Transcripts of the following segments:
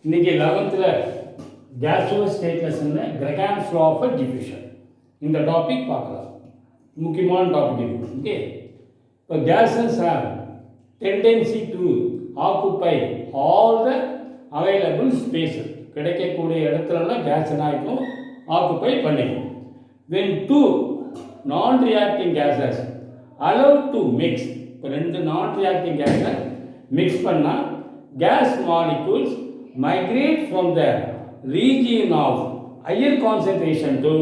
இன்னைக்கு 11th gaseous state lessonல Gregham's law of diffusion இந்த topic பார்க்கலாம். முக்கியமான டாபிக் இது. ஓகே, இப்போ gases have tendency to occupy all the available spaces. கிடைக்கக்கூடிய இடத்துலலாம் கேஸ் என்ன ஆகிக்கும், ஆக்குப்பை பண்ணிக்கும். when two non-reacting gases allowed to mix, இப்போ ரெண்டு non-reacting gases mix பண்ணால் gas molecules migrate from the region of higher concentration to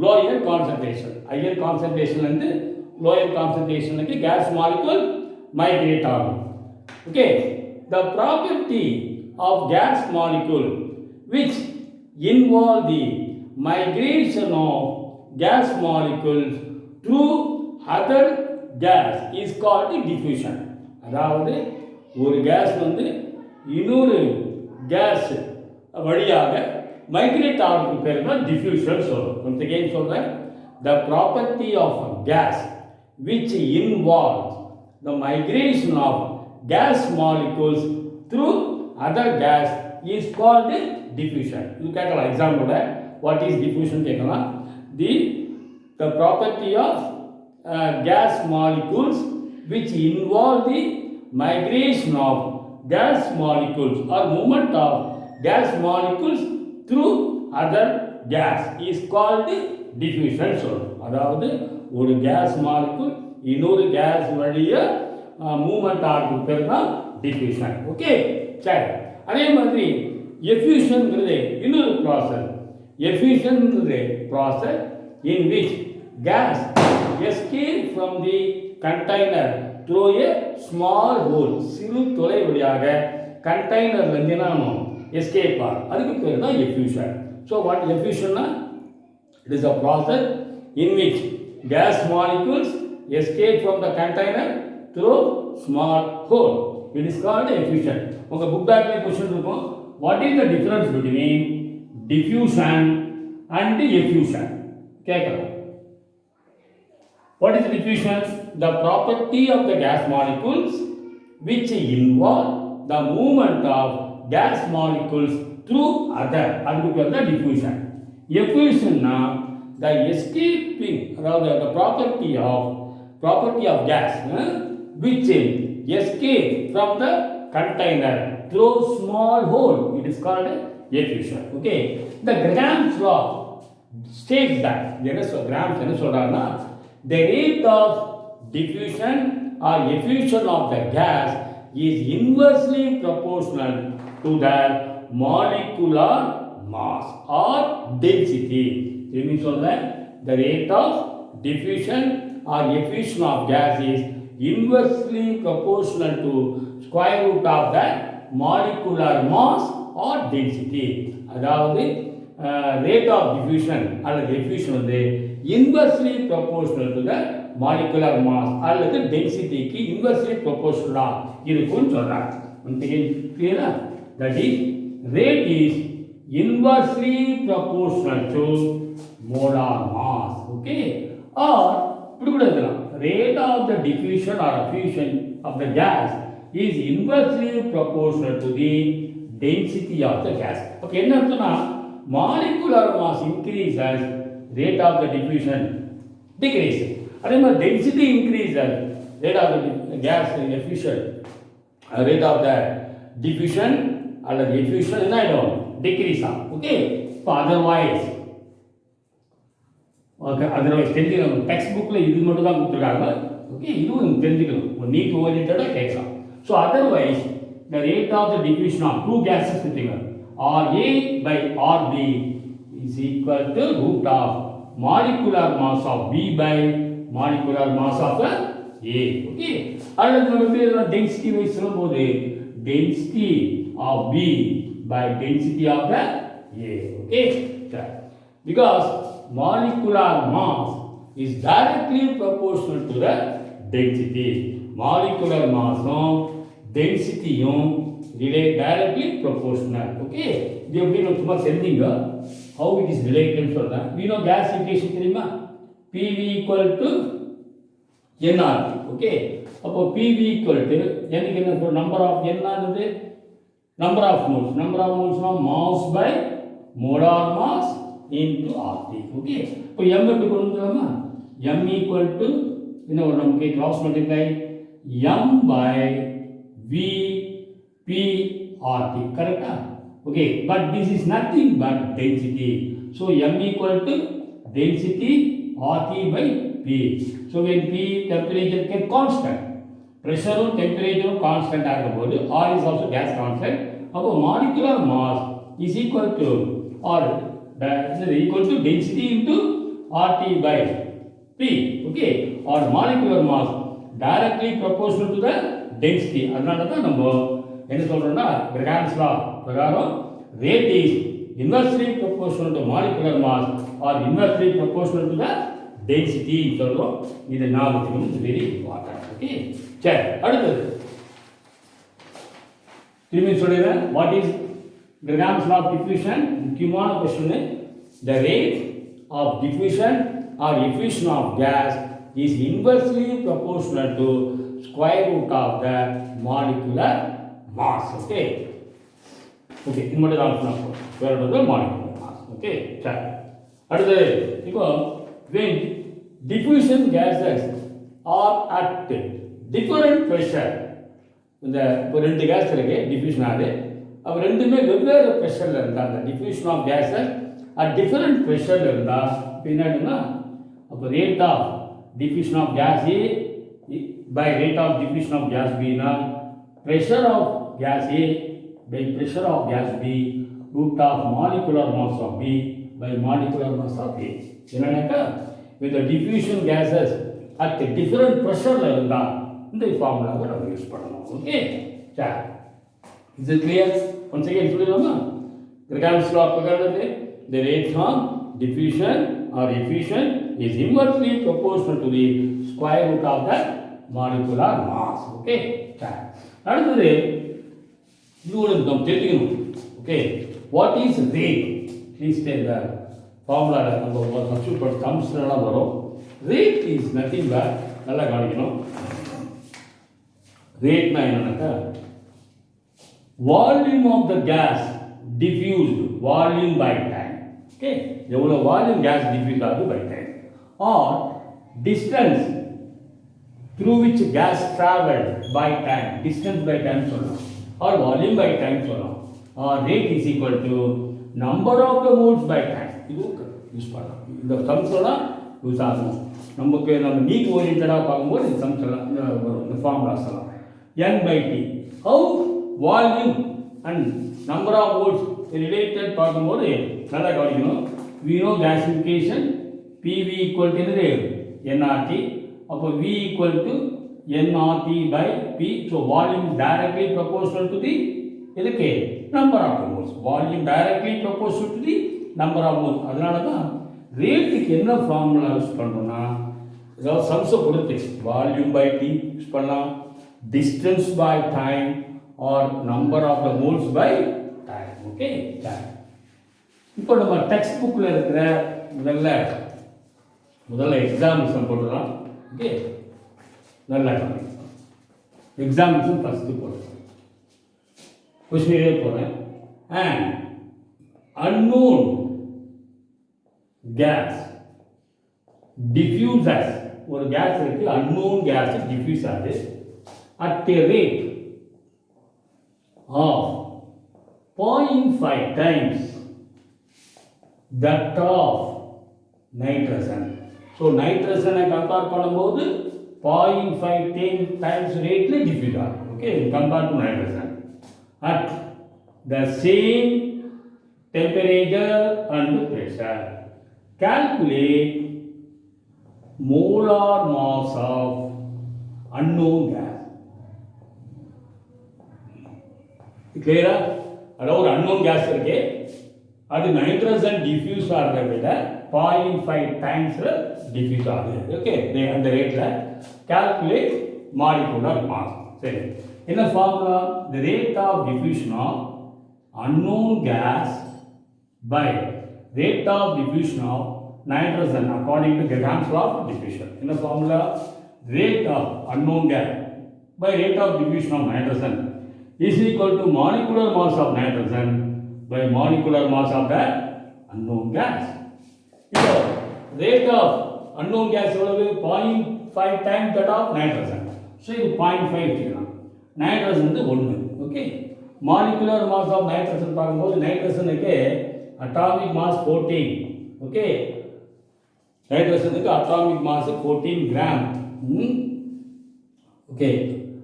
lower concentration. Higher concentration வந்து lower concentration க்கு gas molecule migrate ஆகும். Okay, the property of gas molecule which involve the migration of gas molecules through other gas is called diffusion. அதாவது ஒரு case வந்து இன்னொரு case வழியாக migrate ஆகிறதுக்கு பேர் தான் டிஃப்யூஷன் சொல்கிறோம். ஒன்ஸ் அகெயின் சொல்கிறேன், the property of a gas which involves the migration of gas molecules through other gas is called diffusion. இது கேட்கலாம் எக்ஸாம்பிளோட, வாட் இஸ் டிஃப்யூஷன் கேட்கலாம். The property of gas molecules which involve the migration of gas molecules or movement of gas molecules through other gas is called diffusion. அதாவது ஒரு gas molecule இன்னொரு gas வழியா movement ஆகிறது பேர் தான் diffusion. ஓகே, சரி. அதே மாதிரி effusionங்கிறது இன்னொரு ப்ராசஸ். effusionங்கிறது process in which gas escape from the container through a small hole. சிறு துளை வழியாக கண்டெய்னர்ல இருந்து நாம எஸ்கேப் ஆகும். அதுக்கு பேர் தான் effusion. So what effusion? It is a process in which gas molecules escape from the container through small hole. It is called effusion. உங்க புக் பேக்ல क्वेश्चन இருக்கும், what is the difference between diffusion and effusion கேட்கலாம். What is diffusion? The property of the gas molecules which involve the movement of gas molecules through other. அதுக்கு the diffusion. Effusion the escaping, rather the property of gas which escape from the container through small hole. It is called effusion. Okay, the Gregham's law states that Gregham's என்ன சொல்றாருன்னா, the rate of diffusion or effusion of the gas is inversely proportional to the molecular mass or density. Let me சொல்றேன், the rate of diffusion or effusion of gas is inversely proportional to square root of the molecular mass or density. அதாவது rate of diffusion அல்லது effusion வந்து inversely proportional to the molecular mass அல்லது density க்கு inversely proportional இருக்கும்னு சொல்றாங்க. clear? That is, rate is inversely proportional to molar mass. Okay, or இப்படி கூட எழுதலாம், rate of the diffusion or effusion of the gas is inversely proportional to the density of the gas. Okay, என்ன அர்த்தம்னா, molecular mass increases, rate of the diffusion decreases. அதே மாதிரி density increases, rate of the gas effusion, rate of the diffusion அல்லது effusion என்ன ஆயிடும், decrease ஆகும். Okay, இப்போ otherwise தெரிஞ்சுக்கணும். டெக்ஸ்ட் புக்கில் இது மட்டும் தான் கொடுத்துருக்காங்க. ஓகே, இதுவும் தெரிஞ்சுக்கணும், நீட் ஓரியன்டாக கேட்கலாம். So otherwise the rate of the diffusion of two gases within RA by RB is equal to root of molecular mass of B by molecular mass of A. Okay, அல்லது நம்ம பேர் density wise சொல்லும்போது density of B by density of the A. Okay, because molecular mass is directly proportional to the density. molecular mass density directly proportional. Okay, இது எப்படி நம்ம சும்மா தெரிஞ்சுங்க, how it is related சொல்றேன். we know gas equation தெரியுமா, PV equal to nRT. okay, அப்போ PV equal to n க்கு என்ன நம்பர் ஆஃப் n ஆனது number of moles now mass by molar mass into RT. Okay, இப்போ m எடுத்து கொண்டு வரலாமா? m equal to என்ன வரும் நமக்கு cross multiply m by v p RT, correct? Okay, but this is nothing but density. So m equal to density RT by P. So when P temperature get constant, pressure or temperature constant ஆகும்போது R is also gas constant. அப்போ molecular mass is equal to or equal to density into RT by P. Okay, or molecular mass directly proportional to the density. அதனால தான் நம்ம என்ன சொல்றோம்னா Gregor's law பிரகாரம் rate is inversely proportional to molecular mass or inversely proportional to the density சொல்றோம். இது ஞாபகத்துக்கு very important. Okay, சரி, அடுத்தது திரும்பி சொல்றேன். What is Gregor's law of diffusion? முக்கியமான question. The rate of diffusion or effusion of gas is inversely proportional to square root of the molecular mass. Okay, okay, இது மட்டும் தான் பண்ணணும். வேற ஒரு molecular mass. Okay, சரி, அடுத்தது இப்போ when diffusion gases are at different pressure, இந்த இப்போ ரெண்டு கேஸ் இருக்கு டிஃப்யூஷன் ஆகுது. அப்போ ரெண்டுமே வெவ்வேறு ப்ரெஷரில் இருந்தால் அந்த diffusion of gases at different ப்ரெஷரில் இருந்தால் இப்போ என்னன்னா அப்போ rate of diffusion of gas A by rate of diffusion of gas பினா pressure of gas A by pressure of gas B root of molecular mass of B by molecular mass of A. என்னன்னாக்கா with the diffusion gases at different pressure இருந்தால் இந்த ஃபார்முலாவை நம்ம use பண்ணணும். Okay, சரி, இது clear? Once again சொல்லிடலாமா? Gregor's law பிரகாரம் the rate of diffusion or effusion is inversely proportional to the square root of the molecular mass. Okay, சரி, அடுத்தது இது ஒரு நம்ம தெரிஞ்சுக்கணும். Okay, what is rate? Please take the formula. நம்ம substitute பண்ண சம்ஸ்லாம் வரும். ரேட் இஸ் நத்திங் பட், நல்லா கவனிக்கணும். ரேட்னா என்னன்னாக்கா volume of the gas diffused, volume by time. Okay, எவ்வளோ வால்யூம் கேஸ் டிஃப்யூஸ் ஆகுது by time, or distance through which gas travelled by time, distance by time சொல்லலாம், ஆர் வால்யூம் பை டைம் சொல்லலாம், or rate is equal to number of the moles by time. இதுவும் use பண்ணலாம். இந்த சம்ஸ்லாம் use ஆகும். நமக்கு நம்ம NEET ஓரியன்டாக பார்க்கும்போது இந்த சம்ஸ் எல்லாம் வரும், இந்த ஃபார்முலாஸ் எல்லாம். n by t, how volume and number of moles related பார்க்கும்போது நல்லா கவனிக்கணும். we know gasification PV equal to nRT. அப்போ V equal to nRT by P. so volume is directly proportional to the இதுக்கு number of moles. volume directly proportional to the number of moles. அதனால தான் ரேட்டுக்கு என்ன formula use பண்ணுறோம்னா ஏதாவது சம்ஸை கொடுத்து volume by T use பண்ணலாம், distance by time or number of the moles by time. Okay, சரி, இப்போ நம்ம டெக்ஸ்ட் புக்கில் இருக்கிற முதல்ல எக்ஸாம்பிள்ஸ் போட்டுடலாம். ஓகே, நல்லா எக்ஸாம்பிள்ஸும் ஃபஸ்ட்டு போடுறேன், கொஸ்டினே போகிறேன். அண்ட் unknown gas diffuses, ஒரு கேஸ் இருக்கு, unknown gas diffuse ஆகுது at a rate of 0.5 times that of nitrogen. So nitrogen compare பண்ணும்போது 0.5 times rate diffuse ஆகும். Okay, compare to nitrogen at the same temperature and pressure. Calculate molar mass of unknown gas. கிளியரா? அதாவது ஒரு unknown case இருக்கு, அது nitrogen diffuse ஆகிறத விட 0.5 times diffuse ஆகுது. ஓகே, அந்த ரேட்டில் கால்குலேட் மாலிகுலர் மாஸ். சரி, என்ன formula? The rate of diffusion of unknown gas by rate of diffusion of nitrogen according to Gregor's law of diffusion. என்ன formula? Rate of unknown gas by rate of diffusion of nitrogen is equal to molecular mass of nitrogen by molecular mass of the unknown gas. இப்போ rate of unknown gas எவ்வளவு 0.5 times that of nitrogen. So இது 0.5 வச்சுக்கலாம். Nitrogen வந்து 1. Okay, molecular mass of nitrogen பார்க்கும்போது நைட்ரஜனுக்கு atomic mass 14. Okay, நைட்ரஜனுக்கு atomic mass 14 gram. Okay,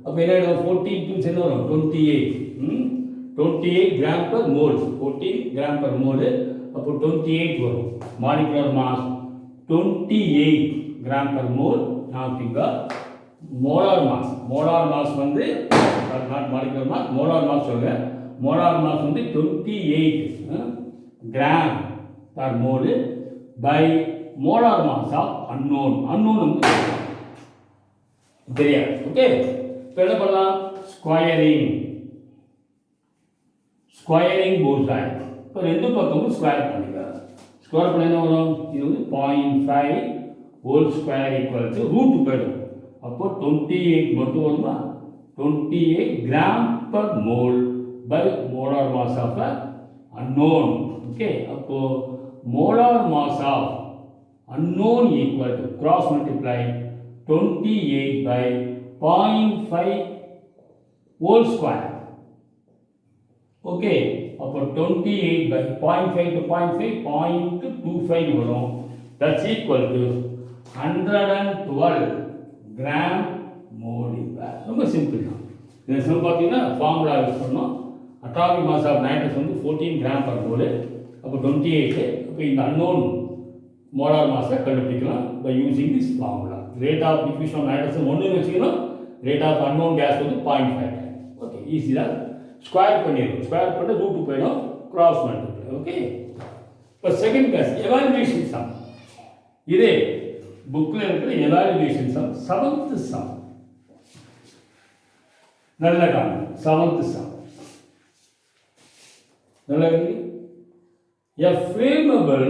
அப்போ என்ன 14 + என்ன வரும் 28. 28 gram per mole. 14 gram per mole. அப்போ 28 வரும். Molecular mass 28 gram per mole. நான் இங்கே மோலார் மாஸ் வந்து not molecular mass, molar mass சொல்லுங்க. மோலார் மாஸ் வந்து 28 gram per mole by molar mass of unknown வந்து தெரியாது. ஓகே, இப்போ என்ன பண்ணலாம், ஸ்கொயரிங் போசாய். இப்போ ரெண்டு பக்கமும் ஸ்கொயர் பண்ணிக்கலாம். ஸ்கொயர் பண்ண என்ன வரும், இது வந்து 0.5 whole square equal to root போயிடும். அப்போ 28 மட்டும் வருமா, 28 gram per mole by molar mass of unknown. ஓகே, அப்போ molar mass of unknown equal to cross multiply 28 by 0.5 whole square. Okay, அப்போ 28 by 0.5 to 0.5 0.25 வரும். That's equal to 112 gram mole. ரொம்ப simple தான். இந்த சம் பார்த்தீங்கன்னா ஃபார்முலா யூஸ் பண்ணோம். Atomic mass of nitrous வந்து 14 கிராம் per mole. அப்போ 28. அப்போ இந்த அன்னோன் மோலார் மாஸை கண்டுபிடிக்கலாம் by using this formula. Rate of diffusion of nitrogen 1 வச்சுக்கணும். ரேட் ஆஃப் அன்னோன் கேஸ் வந்து 0.5. ஓகே, ஈஸியாக ஸ்கொயர் பண்ணிடும். ஸ்கொயர் பண்ண ரூட்டு போயிடும், கிராஸ் மல்டிப்ளை. ஓகே, இப்போ செகண்ட் கிளாஸ் எவாலுவேஷன் சம். இதே புக்கில் இருக்கிற எவாலுவேஷன் சம் 7th சம். நல்ல காரணம் 7th சம் நல்ல. A flammable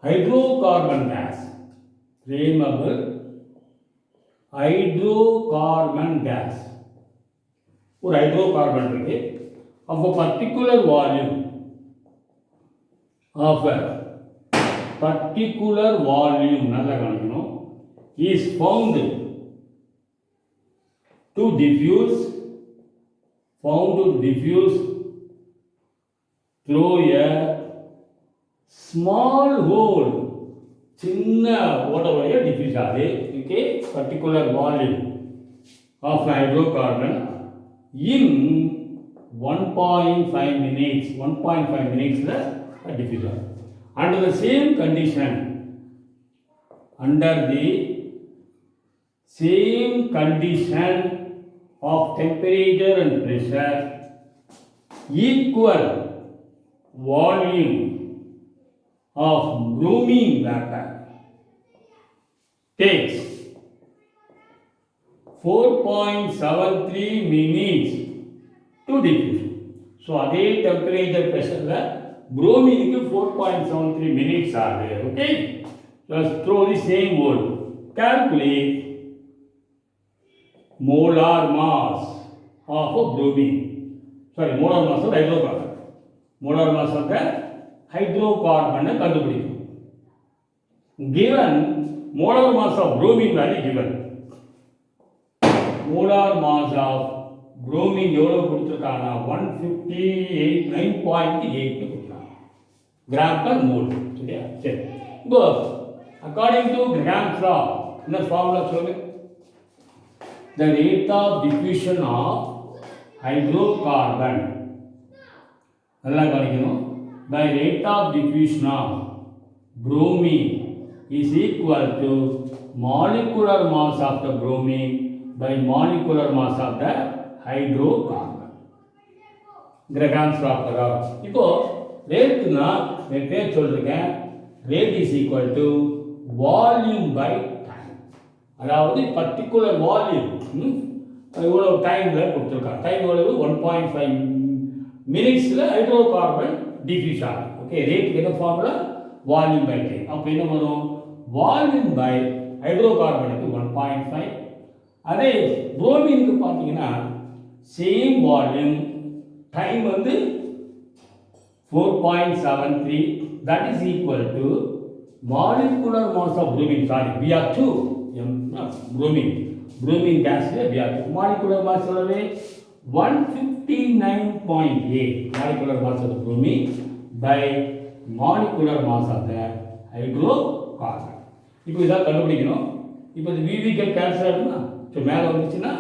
hydrocarbon gas, ஒரு ஹைட்ரோகார்பன் இருக்கு. of a particular volume நல்லா கவனிக்கணும், is found to diffuse through a small hole. சின்ன ஓட்ட வழியா டிஃப்யூஸ் ஆகுது. Okay, particular volume of hydrocarbon in 1.5 மினிட்ஸ்ல டிஃப்யூஸ் ஆகுது. Under the same condition of temperature and pressure, equal volume of bromine vapor takes 4.73 minutes to diffuse. So அதே temperature pressureல bromine 4.73 minutes ஆகுது. Okay, just throw the same word. Calculate molar mass of a bromine. Sorry, molar mass of hydrocarbon. Molar mass of the hydrocarbon கண்டுபிடிக்கும். Given molar mass of bromine value given. Molar mass of bromine எவ்வளவு கொடுத்திருக்காங்க, 159.8 கொடுத்திருக்காங்க gram per mole. சரியா? சரி, இப்போ according to Gram's law என்ன formula சொல்லுங்க. The rate of diffusion of hydrocarbon, நல்லா கவனிக்கணும், by rate of diffusion of bromine is equal to molecular mass of the bromine by molecular mass of the hydrocarbon. Gregham's law பிரகாரம். இப்போ ரேட்னா நான் பேர் சொல்றேன், rate is equal to volume by time. அதாவது particular volume இவ்வளோ டைமில் கொடுத்துருக்காங்க. Time எவ்வளவு 1.5 மினிட்ஸில் ஹைட்ரோகார்பன் டிஃப்யூஸ் ஆகும். ஓகே, ரேட்டுக்கு என்ன ஃபார்முலா, வால்யூம் பை டைம். அப்போ என்ன வரும், வால்யூம் பை ஹைட்ரோகார்பனுக்கு 1.5 அதே புரோமினுக்கு பார்த்தீங்கன்னா சேம் வால்யூம், டைம் வந்து 4.73, that is equal to molecular mass of bromine, sorry, Br2, bromine gas Br2, molecular mass எவ்வளவு 159.8 molecular mass of the bromine by molecular mass of the hydrocarbon. இப்போ இதை கண்டுபிடிக்கணும். இப்போ இது VV gate cancel ஆகுமா? So மேலே வந்துச்சுன்னா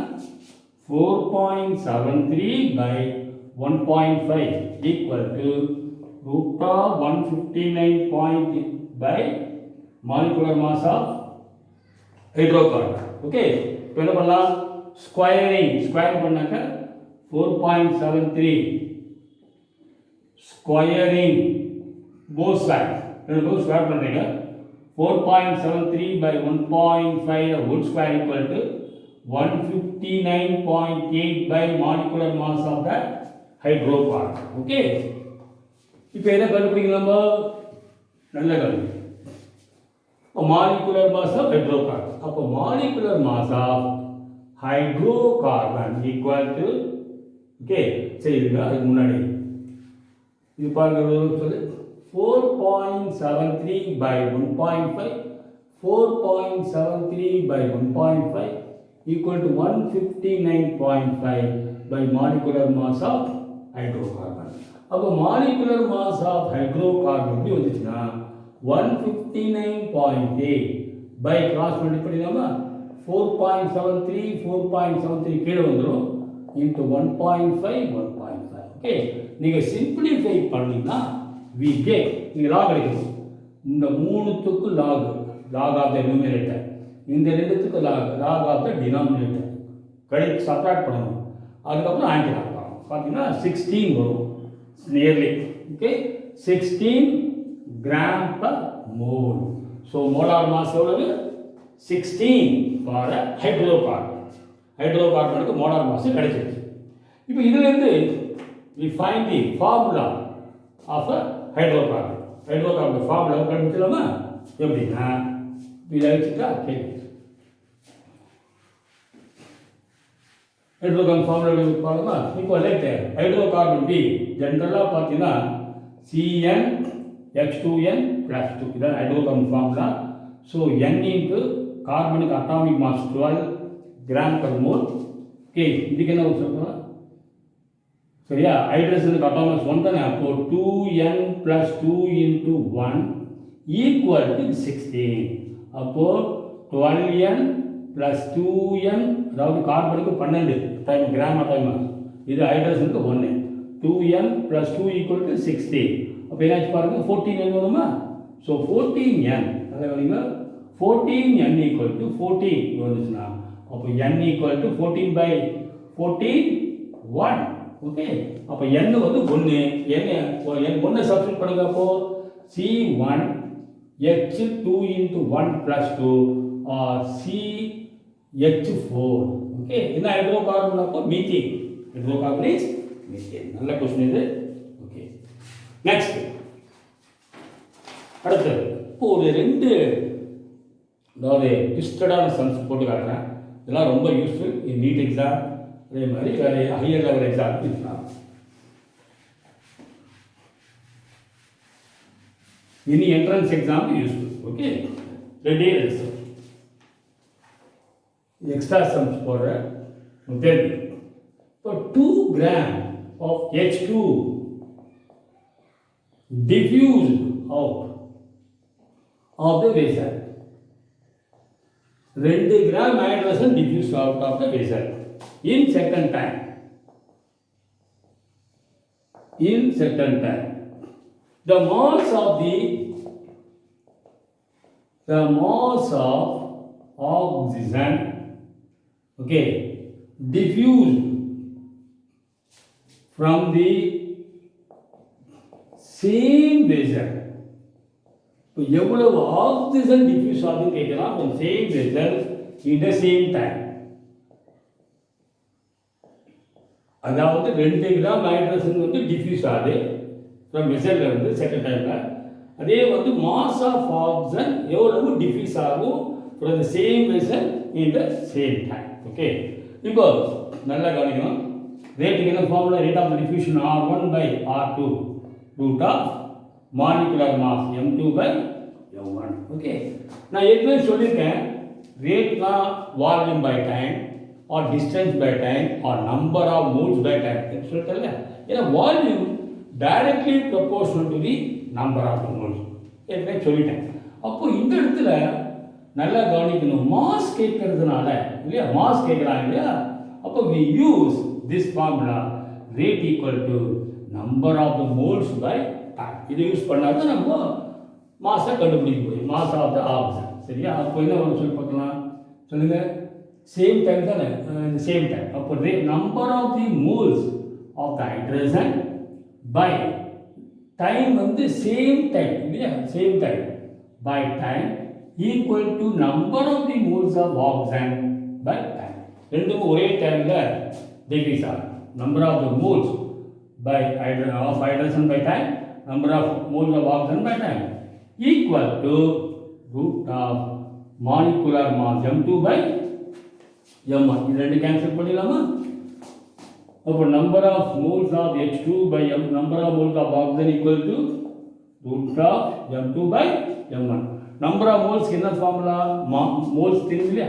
4.73 by 1.5 equal to root of 159 by molecular mass of hydrocarbon. Okay, இப்போ என்ன பண்ணலாம்? ஸ்கொயர் பண்ணாக்க 4.73 ஸ்கொயரிங் போத் சைட் ரெண்டு பக்கம் ஸ்கொயர் பண்ணுறீங்க. 4.73 by 1.5 whole square equal to 159.8 by molecular mass of the hydrocarbon. Okay, இப்போ என்ன கண்டுபிடிக்கலாம்? நல்ல கண்டுபிடி. molecular mass of hydrocarbon. அப்போ molecular mass of hydrocarbon equal to, okay, சரி இதுங்க அதுக்கு முன்னாடி இது பாருங்க சொல்லு 4.73 by 1.5, 4.73 by 1.5 equal to 159.5 by molecular mass of hydrocarbon. அப்போ molecular mass of hydrocarbon எப்படி வந்துச்சுன்னா 159.8 by cross multiply பண்ணிடலாமா? 4.73 கீழே வந்துடும் into 1.5 1.5. ஓகே, நீங்கள் சிம்பிளிஃபை பண்ணிங்கன்னா we get, நீங்கள் லாக் கிடைக்கும். இந்த மூணுத்துக்கு லாக் ஆஃப் த நியூமரேட்டர், இந்த ரெண்டுத்துக்கு லாக் ஆஃப் த டினாமினேட்டர் கழித்து சப்ராக்ட் பண்ணணும். அதுக்கப்புறம் ஆன்டி லாக் பண்ணணும். பார்த்தீங்கன்னா 16 வரும் nearly. Okay, 16 gram per mole. So molar mass எவ்வளவு? 16 ஃபார் ஹைட்ரோகார்பனுக்கு மோலார் மாஸ் கிடைச்சிருச்சு. இப்போ இதுலேருந்து we find the formula of a hydrocarbon. Hydrocarbon formula கண்டுபிடிச்சலாமா? எப்படின்னா இதை வச்சுட்டா கேள்வி. ஹைட்ரோகார்பன் ஃபார்முலா பார்க்கலாமா? இப்போ லைக் ஹைட்ரோகார்பன் பி ஜென்ரலாக பார்த்தீங்கன்னா CnH2n+2 இதான் hydrocarbon formula. So n into கார்பனுக்கு atomic mass 12 gram per mole. Okay, இதுக்கு என்ன சொல்கிறோம்? சரியா, ஹைட்ரஜனுக்கு அட்டாமிக் மாஸ் 1 தானே. அப்போ 2n + 2 × 1 ஈக்குவல் டு 16. அப்போது 12n + 2n, அதாவது கார்பனுக்கு 12 டைம் கிராம் அட்டாமிக், இது ஹைட்ரஜனுக்கு 1. 2n + 2 equal to 16. அப்போ என்னாச்சு பாருங்கள், 14n வருமா? ஸோ 14n, அதாவது 14n ஈக்குவல் டு 14 வந்துச்சுன்னா அப்போ n ஈக்குவல் டு 14/14 1. ஓகே, அப்போ n வந்து 1. n 1 சப்ஸ்டிட் பண்ணுங்க. அப்போ C1 H2 × 1 + 2 R CH4. Okay, என்ன ஹைட்ரோகார்பன்? அப்போ மீத்தேன். Hydrocarbon is methane. நல்ல क्वेश्चन இது. ஓகே, நெக்ஸ்ட் அடுத்தது இப்போ ஒரு 2 அதாவது ட்விஸ்டடான சம்ஸ் போட்டு காட்டுறேன். இதெல்லாம் ரொம்ப யூஸ்ஃபுல் இன் நீட் எக்ஸாம், அதே மாதிரி வேறு ஹையர் லெவல் எக்ஸாம் இருக்கலாம். இனி என்ட்ரன்ஸ் எக்ஸாம் யூஸ்ஃபுல். ஓகே, ரெண்டே எக்ஸ்ட்ரா சம்ஸ் போடுறேன். தெரிஞ்சு இப்போ 2 gram of H2 diffused out of the vessel. 2 gram hydrogen diffused out of the vessel in certain time. The mass of oxygen, okay, diffused from the same vessel. இப்போ எவ்வளவு oxygen diffuse ஆகுதுன்னு கேட்கலாம். from same vessel in the same time. அதாவது 2 gram hydrogen வந்து diffuse ஆகுது from வெசல்ல இருந்து second டைம்ல. அதே வந்து மாஸ் ஆஃப் ஆக்சிஜன் எவ்வளவு டிஃப்யூஸ் ஆகும் from the same vessel in the same time. Okay, இப்போ நல்லா கவனிக்கணும். ரேட்டுக்கு என்ன formula? Rate of diffusion R1 by R2 root of molecular mass M2 by M1. ஓகே, நான் ஏற்கனவே சொல்லியிருக்கேன், ரேட்னா volume by time or distance by time or number of moles by time சொல்லிட்டேன்ல. ஏன்னா volume directly proportional to the number of moles ஏற்கனவே சொல்லிட்டேன். அப்போ இந்த இடத்துல நல்லா கவனிக்கணும், மாஸ் கேட்கறதுனால இல்லையா, மாஸ் கேட்குறாங்க இல்லையா, அப்போ we use this formula rate equal to number of the moles by time. இதை யூஸ் பண்ணாதான் நம்ம மாஸை கண்டுபிடிக்க முடியும், மாஸ் ஆஃப் த ஆப்ஜெக்ட். சரியா? அப்போ என்ன ஒன்று சொல்லி பார்க்கலாம் சொல்லுங்க, சேம் டைம் தானே, சேம் டைம். அப்போ number of the moles of the hydrogen by time வந்து சேம் டைம் இல்லையா, same time by time equal to number of the moles of oxygen by time. ரெண்டும் ஒரே டைம்ல டிக்ரீஸ் ஆகும். number of the moles by of hydrogen by time, number of moles of oxygen by time equal to root of molecular mass M2 by M1. இது ரெண்டு cancel பண்ணிடலாமா? அப்போ number of moles of H2 by M, number of moles of oxygen equal to root of M2 by M1. Number of மோல்ஸ்க்கு என்ன formula? Moles தெரியும் இல்லையா,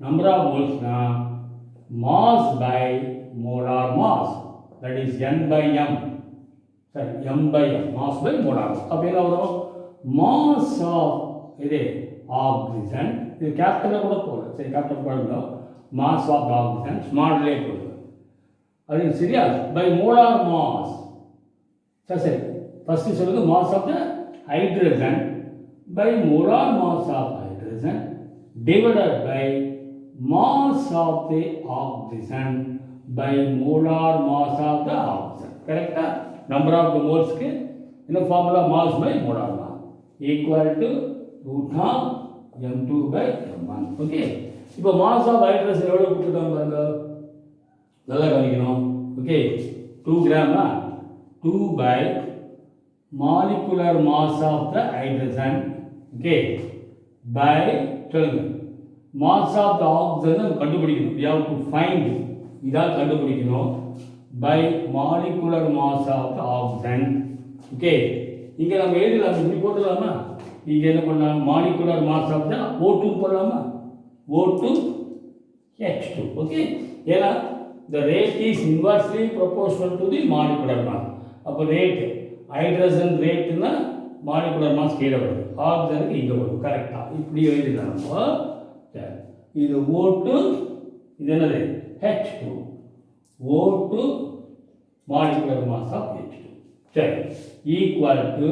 number of மோல்ஸ்னா mass by molar mass, that is n by m, சரி m by m, mass by molar mass. அப்போ என்ன வரும்? Mass of இது ஆக்சிஜன், இது கேபிட்டலில் கூட போகலாம், சரி கேபிட்டல் போடுங்க, மாஸ் ஆஃப் ஆக்சிஜன் ஸ்மால்லே போடுங்க, அது சரியா, பை மோலார் மாஸ். சரி சரி, ஃபஸ்ட்டு சொல்லுங்கள், mass of the hydrogen by molar mass of hydrogen divided by mass of the oxygen by molar mass of the oxygen. Correct? Number of the moles ke in the formula mass by molar mass equal to root of m2 by m1. Okay, இப்போ mass of hydrogen எவ்வளவு கொடுத்துட்டாங்க பாருங்க, நல்லா கவனிக்கணும். Okay, 2 gram 2 by molecular mass of the hydrogen, okay, by சொல்லுங்க mass of the oxygen கண்டுபிடிக்கணும், we have to find, இதான் கண்டுபிடிக்கணும், by molecular mass of the oxygen. okay, இங்க நம்ம எழுதலாம், இப்படி போடலாமா? இங்க என்ன பண்ணலாம், molecular mass of the O2 போடலாமா, O2 H2. okay, ஏன்னா the rate is inversely proportional to the molecular mass. அப்போ ரேட் ஹைட்ரஜன் ரேட்னா மாலிகுலர் மாஸ் கீழே வருது, ஆக்சிஜனுக்கு இங்கே வரும். கரெக்டாக இப்படி எழுதிடலாம் நம்ம. இது O2, இது என்னது H2, O2 molecular mass of H2. சரி, equal to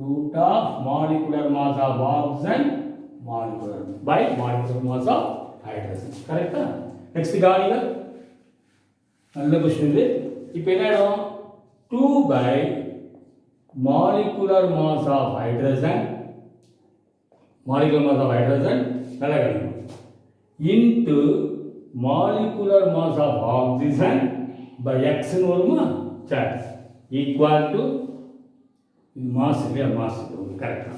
root of molecular mass of oxygen molecular by molecular mass of hydrogen. கரெக்டா? நெக்ஸ்ட் காலிங்க, நல்ல கொஸ்டின் இது. இப்போ என்ன ஆகிடும், 2 by molecular mass of hydrogen, molecular mass of hydrogen நல்லா கவனிக்கணும், into molecular mass of oxygen by x ன்னு வருமா? சரி, equal to மாஸ் இல்லையா, மாஸ் கரெக்டா,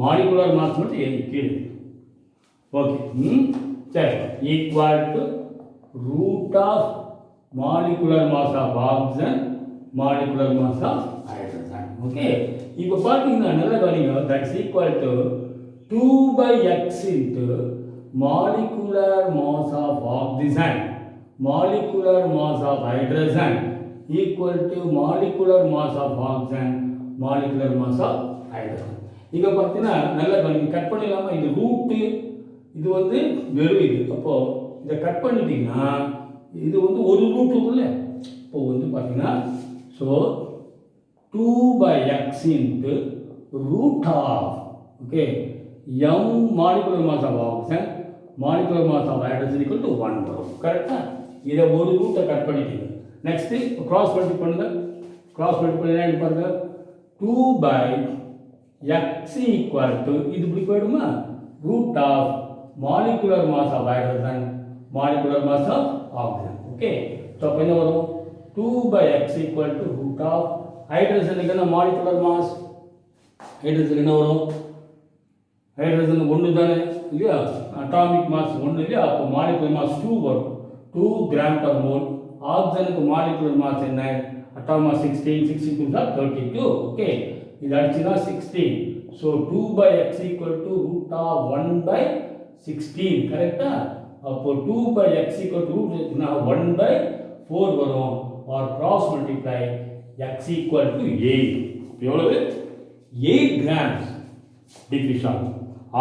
molecular mass மட்டும் கீழே. ஓகே, சரி, equal to root of molecular mass of oxygen molecular mass of hydrogen. okay, இப்போ பார்த்தீங்கன்னா நல்லா கவனிங்க, that's equal to 2 by x into molecular mass of oxygen molecular mass of hydrogen equal to molecular mass of oxygen molecular mass of hydrogen. இங்க பார்த்தீங்கன்னா நல்லா கவனிங்க, cut பண்ணிடலாமா? இது ரூட்டு, இது வந்து வெறும் இது. அப்போ இதை கட் பண்ணிட்டீங்கன்னா இது வந்து ஒரு ரூட்டுக்குள்ள, இப்போ வந்து பார்த்தீங்கன்னா so 2 by x into root of, okay, m molecular mass of oxygen molecular mass of hydrogen equal to 1 வரும். கரெக்டா? இதை ஒரு ரூட்டை கட் பண்ணிட்டீங்க. நெக்ஸ்ட் கிராஸ் மல்டிப்ளை பண்ணுங்க, கிராஸ் மல்டிப்ளை என்ன பாருங்க, 2 by x equal to, இது இப்படி போயிடுமா, root of molecular mass of hydrogen molecular mass of oxygen. okay, so அப்போ என்ன வரும், 2 by x equal to root of hydrogen என்ன molecular mass, hydrogen என்ன வரும், hydrogen ஒன்று தானே, இல்லையா, அட்டாமிக் மாஸ் 1 இல்லையா, அப்போ மாலிகுலர் மாஸ் 2 வரும், 2 கிராம் per mole. ஆக்சிஜனுக்கு மாலிகுலர் மாஸ் என்ன, அட்டாமிக் மாஸ் 16, 62 தான் 32. ஓகே, இது அடிச்சுனா 16. So 2/x equal to root of 1/16. கரெக்டா? அப்போ 2/x equal to root 1/4 வரும். Or cross multiply x equal to 8. எவ்வளவு? 8 கிராம்ஸ் டிஃப்யூஷன் ஆகும்.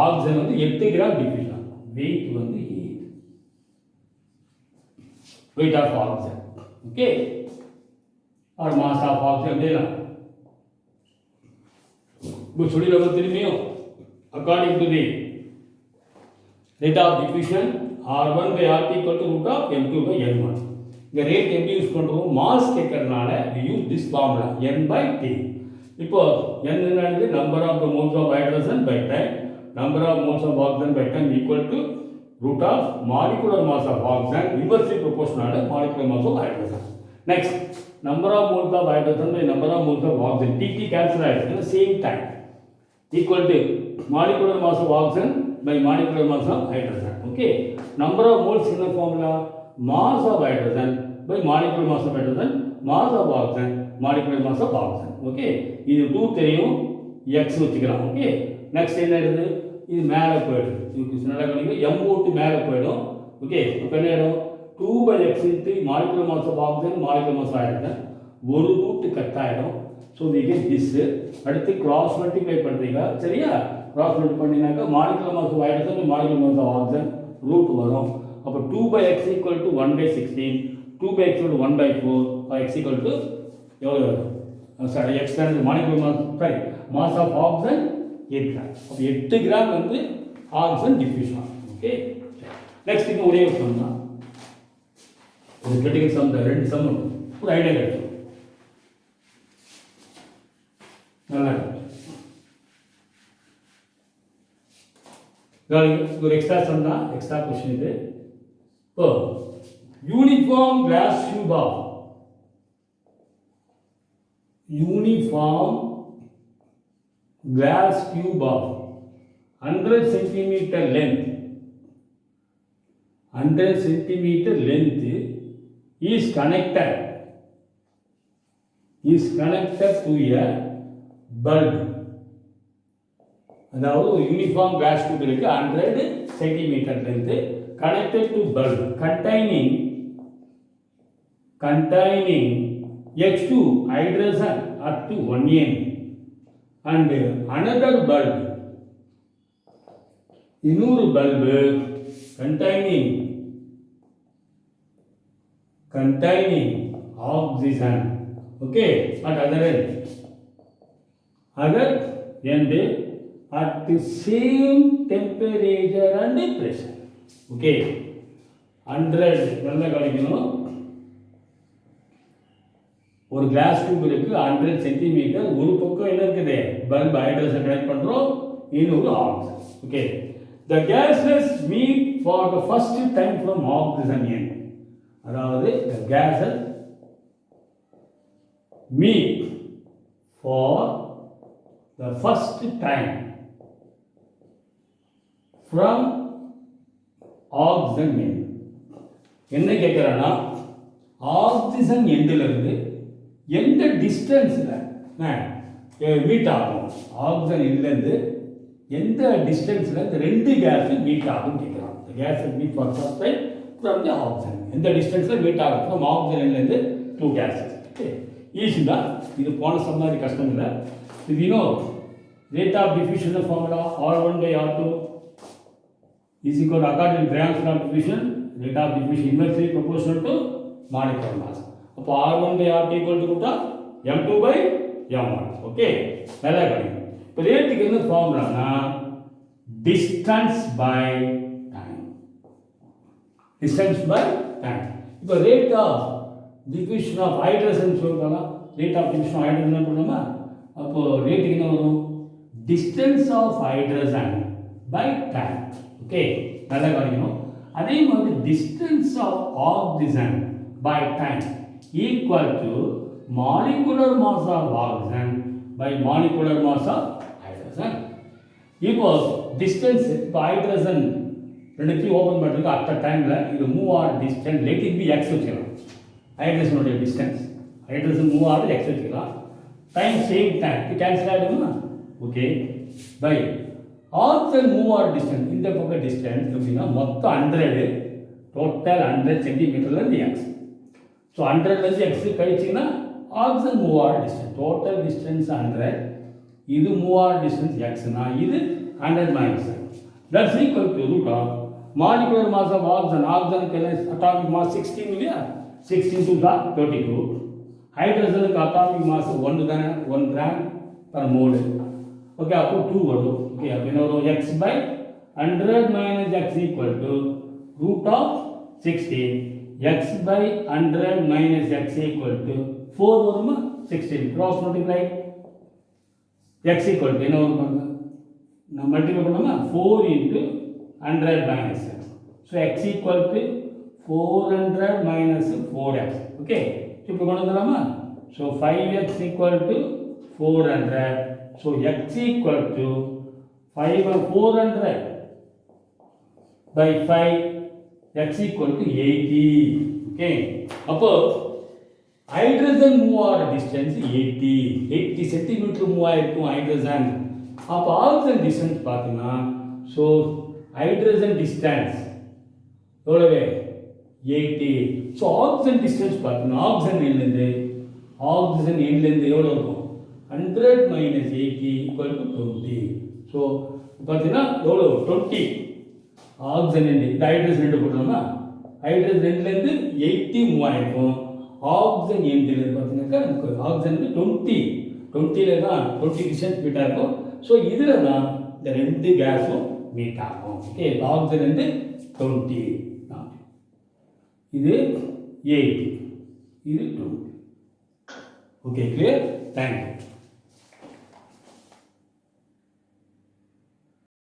ஆக்சிஜன் வந்து 8 கிராம் டிஃப்யூஷன் ஆகும். வெயிட் வந்து 8. weight of oxygen. Okay, or mass of oxygen देना. वो छोड़ी लोगों तेरी में हो. According to the rate of diffusion, R1 by RT equal to root of M2 by N1. The rate M use பண்ணுறோம் mass கேட்கறதுனால we use this formula N by T. இப்போ N என்னது number of the moles of hydrogen by time, number of moles of oxygen by time equal to root of molecular mass of oxygen inversely proportional to molecular mass of hydrogen. Next, number of moles of hydrogen by number of moles of oxygen, TT cancel at the same time, equal to molecular mass of oxygen by molecular mass of hydrogen. Okay, number of moles in the formula, mass of hydrogen by molecular mass of hydrogen, mass of oxygen, molecular mass of oxygen. Okay, இது 2 தெரியும், x வச்சுக்கலாம். Okay, next என்ன இருக்குது, இது மேலே போயிடும், இதுக்கு நல்லா கவனிங்க, m ஓட்டு மேலே போயிடும். ஓகே, இப்போ என்ன ஆகிடும், 2/x into molecular mass of oxygen molecular mass ஆகிடுது, ஒரு ரூட்டு கட் ஆகிடும். So we get this. அடுத்து கிராஸ் மல்டிப்ளை பண்ணுறீங்க, சரியா? கிராஸ் மல்டிப்ளை பண்ணினாக்கா molecular mass of hydrogen molecular mass of oxygen root வரும். அப்போ 2/x equal to 1/16, 2/x equal to 1/4, x equal to எவ்வளோ வரும்? சாரி, எக்ஸ் தான் molecular mass, sorry mass of oxygen 8 gram. அப்போ 8 gram வந்து ஆக்சிஜன் டிஃப்யூஷன். ஓகே, நெக்ஸ்ட் இங்கே ஒரே ஒரு சம் தான், ஒரு கிரிட்டிக்கல் சம் தான், 2 சம் ஒரு ஐடியா கிடைக்கும். நல்லா ஒரு எக்ஸ்ட்ரா சம் தான், எக்ஸ்ட்ரா கொஸ்டின் இது. இப்போ uniform glass tube of glass tube of 100 centimeter length, 100 centimeter length is connected to a bulb. அதாவது ஒரு யூனிஃபார்ம் கிளாஸ் டியூப் இருக்கு, 100 centimetre length, connected to bulb containing H2 hydrogen up to 1 end and another bulb, இன்னொரு bulb containing oxygen, okay, at other end at the same temperature and pressure. Okay, 100 நல்லா கவனிக்கணும், ஒரு class tube இருக்கு, 100 centimetre, ஒரு பக்கம் என்ன இருக்குது, bulb hydrogen connect பண்றோம், இன்னொரு oxygen. Okay, the gases meet for the first time from oxygen end. அதாவது the gases meet for the first time from oxygen end. என்ன கேட்குறான்னா, ஆக்சிஜன் எண்டில் இருந்து எந்த டிஸ்டன்ஸில் மீட் ஆகும், ஆக்சிஜன் எண்ட்லேருந்து எந்த டிஸ்டன்ஸில் இந்த 2 கேஸு மீட் ஆகும் கேட்குறான். Gas meet for first time from the oxygen, எந்த டிஸ்டன்ஸில் மீட் ஆகும் ஃப்ரம் ஆக்சிஜன் எண்ட்லேருந்து 2 கேஸஸ். ஓகே, ஈஸி தான் இது, போன சம்மாதிரி கஷ்டம் இல்லை. இது இன்னும் rate of diffusion formula R1 by R2 is equal to, according to Graham's law of diffusion, rate of diffusion inversely proportional to molecular mass. அப்போ R1 by RT equal to root of M2 by M1. Okay, நல்லா கவனிங்க. இப்போ ரேட்டுக்கு என்ன ஃபார்முலானா, distance by time, distance by time. இப்போ rate of diffusion of hydrogen சொல்லுவாங்க, rate of diffusion of hydrogen பண்ணுமா, அப்போ ரேட்டுக்கு என்ன வரும், distance of hydrogen by time. Okay, நல்லா கவனிக்கணும். அதே மாதிரி distance of oxygen by time equal to molecular mass of oxygen by molecular mass of hydrogen. இப்போ டிஸ்டன்ஸ் இப்போ ஹைட்ரஜன் ரெண்டுத்தையும் ஓப்பன் பண்ணுறதுக்கு அட் டைமில் இது move or distance let it be x வச்சுக்கலாம். ஹைட்ரஜனுடைய டிஸ்டன்ஸ் ஹைட்ரஜன் மூவ் ஆகுது எக்ஸ் வச்சுக்கலாம். டைம் சேம் டைம் இது கேன்சல் ஆகிடுமா? Okay by oxygen move or distance இந்த பக்கம் டிஸ்டன்ஸ் அப்படின்னா மொத்தம் 100 டோட்டல் 100 சென்டிமீட்டர்லேருந்து எக்ஸ். ஸோ 100லேருந்து எக்ஸ் கழிச்சிங்கன்னா oxygen move or distance total distance 100 இது மூவ் ஆர் டிஸ்டன்ஸ் எக்ஸ்னா இது 100 minus that's equal to root of molecular mass of oxygen ஆக்சிஜனுக்கு அட்டாமிக் மாஸ் 16 இல்லையா 16 2 32 ஹைட்ரஜனுக்கு அட்டாமிக் மாஸ் 1 தானே 1 கிராம் பர் மோல். ஓகே அப்போ 2 வரும். ஓகே அப்போ என்ன வரும் x by 100 minus x equal to root of 16 x by 100 minus x equal to 4 வருமா 16 cross multiply x equal to என்ன வரும் பாருங்க நான் மல்டிப்ளை பண்ணோமா 4 into 100 minus x. So x equal to 400 minus 4x. Okay இப்போ கொண்டு வரலாமா? So 5x equal to 400. So x equal to 400 by 5 x equal to 80. Okay அப்போ ஹைட்ரஜன் மூவ் ஆகிற டிஸ்டன்ஸ் 80 சென்டிமீட்டர் மூவ் ஆகிருக்கும் ஹைட்ரஜன். அப்போ ஆக்சிஜன் டிஸ்டன்ஸ் பார்த்தீங்கன்னா so hydrogen distance எவ்வளவு 80. So oxygen distance பார்த்தீங்கன்னா ஆக்சிஜன் எண்ணிலேருந்து எவ்வளோ இருக்கும் 100 minus 80 equal to 20. ஸோ பார்த்தீங்கன்னா எவ்வளோ 20 ஆக்சிஜன் எண்டு இந்த ஹைட்ரஜன் எண்டு போட்டோம்னா ஹைட்ரஜன் எண்ட்லேருந்து 80 மூவ் ஆகிருக்கும். ஆக்சிஜன் எண்டில் பார்த்தீங்கன்னாக்கா நமக்கு ஆக்சிஜன் 20ல் தான் 20 டிஸ்டன்ஸ் மீட் ஆகும். ஸோ இதில் தான் இந்த ரெண்டு கேஸும் மீட் ஆகும். ஓகே ஆக்சிஜன் வந்து 20 இது 80 இது 20. Okay clear thank you.